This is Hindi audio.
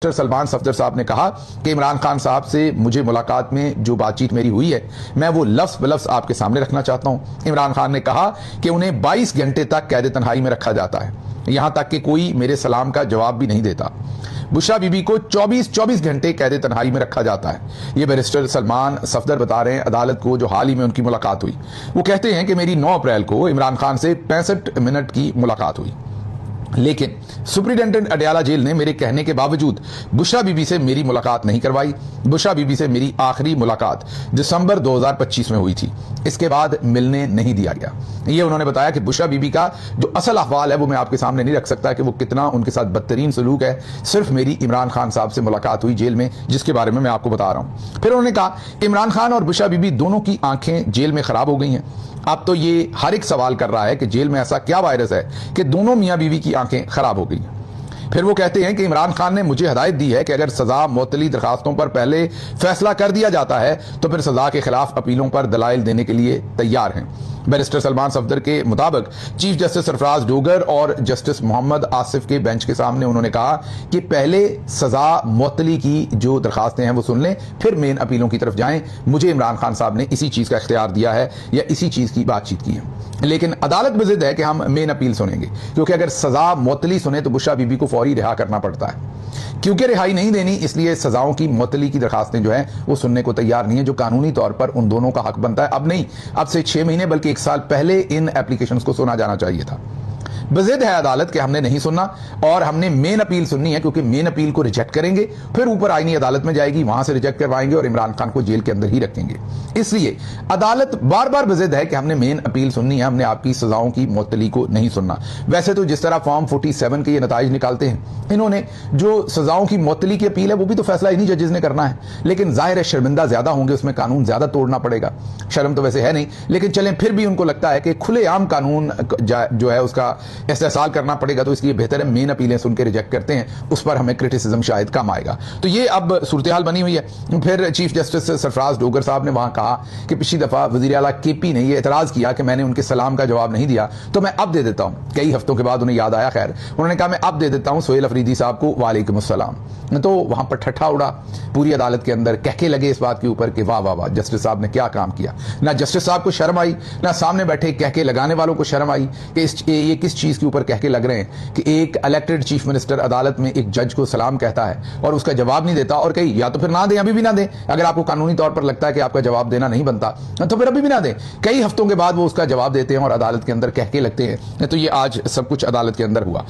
सलमान सफदर साहब ने कहा कि इमरान खान साहब से मुझे मुलाकात में जो बातचीत मेरी हुई है मैं वो लफ्ज बलफ्ज आपके सामने रखना चाहता हूं। इमरान खान ने कहा कि उन्हें 22 घंटे तक कैद तन्हाई में रखा जाता है, यहां तक कि कोई मेरे सलाम का जवाब भी नहीं देता। बुशरा बीबी को 24 घंटे कैद तन्हाई में रखा जाता है। ये बैरिस्टर सलमान सफदर बता रहे हैं अदालत को, जो हाल ही में उनकी मुलाकात हुई। वो कहते हैं कि मेरी 9 अप्रैल को इमरान खान से 65 मिनट की मुलाकात हुई, लेकिन सुप्रिंटेंडेंट अडयाला जेल ने मेरे कहने के बावजूद बुशरा बीबी से मेरी मुलाकात नहीं करवाई। बुशरा बीबी से मेरी आखिरी मुलाकात दिसंबर 2025 में हुई थी, इसके बाद मिलने नहीं दिया गया। ये उन्होंने बताया कि बुशरा बीबी का जो असल अहवाल है वो मैं आपके सामने नहीं रख सकता कि वो कितना उनके साथ बदतरीन सलूक है। सिर्फ मेरी इमरान खान साहब से मुलाकात हुई जेल में, जिसके बारे में मैं आपको बता रहा हूं। फिर उन्होंने कहा इमरान खान और बुशरा बीबी दोनों की आंखें जेल में खराब हो गई हैं। अब तो ये हर एक सवाल कर रहा है कि जेल में ऐसा क्या वायरस है कि दोनों मियां बीवी की आंखें खराब हो गई। फिर वो कहते हैं कि इमरान खान ने मुझे हदायत दी है कि अगर सजा मुअत्तली दरखास्तों पर पहले फैसला कर दिया जाता है तो फिर सजा के खिलाफ अपीलों पर दलाइल देने के लिए तैयार हैं। बैरिस्टर सलमान सफदर के मुताबिक चीफ जस्टिस सरफराज डोगर और जस्टिस मोहम्मद आसिफ के बेंच के सामने उन्होंने कहा कि पहले सजा मुअत्तली की जो दरखास्तें हैं वो सुन लें, फिर मेन अपीलों की तरफ जाएं। मुझे इमरान खान साहब ने इसी चीज का इख्तियार दिया है या इसी चीज की बातचीत की है, लेकिन अदालत में जिद है कि हम मेन अपील सुनेंगे, क्योंकि अगर सजा मुअत्तली सुने तो बुशरा बीबी को फौरी रिहा करना पड़ता है। क्योंकि रिहाई नहीं देनी, इसलिए सजाओं की मुअत्तली की दरखास्तें जो हैं वो सुनने को तैयार नहीं है, जो कानूनी तौर पर उन दोनों का हक बनता है। अब नहीं, अब से 6 महीने बल्कि 1 साल पहले इन एप्लीकेशंस को सुना जाना चाहिए था। बजिद है अदालत कि हमने नहीं सुनना और हमने मेन अपील सुननी है, क्योंकि मेन अपील को रिजेक्ट करेंगे फिर ऊपर आईनी अदालत में जाएगी, वहां से रिजेक्ट करवाएंगे और इमरान खान को जेल के अंदर ही रखेंगे। इसलिए अदालत बार बार बजिद है कि हमने मेन अपील सुननी है, हमने आपकी सजाओं की मुअत्तली को नहीं सुनना। वैसे तो जिस तरह फॉर्म 47 के ये नताइज निकालते हैं, इन्होंने जो सजाओं की मुअत्तली की अपील है वो भी तो फैसला इन्हीं जजेस ने करना है, लेकिन जाहिर है शर्मिंदा ज्यादा होंगे, उसमें कानून ज्यादा तोड़ना पड़ेगा। शर्म तो वैसे है नहीं, लेकिन चलें फिर भी उनको लगता है कि खुलेआम कानून जो है उसका इस्तेसाल करना पड़ेगा, तो इसलिए बेहतर है मेन अपीलें सुन के रिजेक्ट करते हैं, उस पर हमें क्रिटिसिज्म शायद कम आएगा। तो ये अब सूरत हाल बनी हुई है। फिर चीफ जस्टिस सरफराज डोगर साहब ने वहां कहा कि पिछली दफा वजीर आला केपी ने ये एतराज किया कि मैंने उनके सलाम का जवाब नहीं दिया, तो मैं अब दे देता हूं। कई हफ्तों के बाद उन्हें याद आया, खैर उन्होंने कहा मैं अब दे देता हूं सोहेल अफरीदी साहब को वालेकुम अस्सलाम। तो वहां पर ठट्ठा उड़ा पूरी अदालत के अंदर, कहके लगे इस बात के ऊपर कि वाह वाह वाह जस्टिस साहब ने क्या काम किया। ना जस्टिस साहब को शर्म आई, ना सामने बैठे कहके लगाने वालों को शर्म आई कि ये किस चीज के ऊपर कहके लग रहे हैं कि एक इलेक्टेड चीफ मिनिस्टर अदालत में एक जज को सलाम कहता है और उसका जवाब नहीं देता, और कहीं या तो फिर ना दें, अभी भी ना दें। अगर आपको कानूनी तौर पर लगता है कि आपका जवाब देना नहीं बनता तो फिर अभी भी ना दें। कई हफ्तों के बाद वो उसका जवाब देते हैं और अदालत के अंदर कहके लगते हैं। तो ये आज सब कुछ अदालत के अंदर हुआ।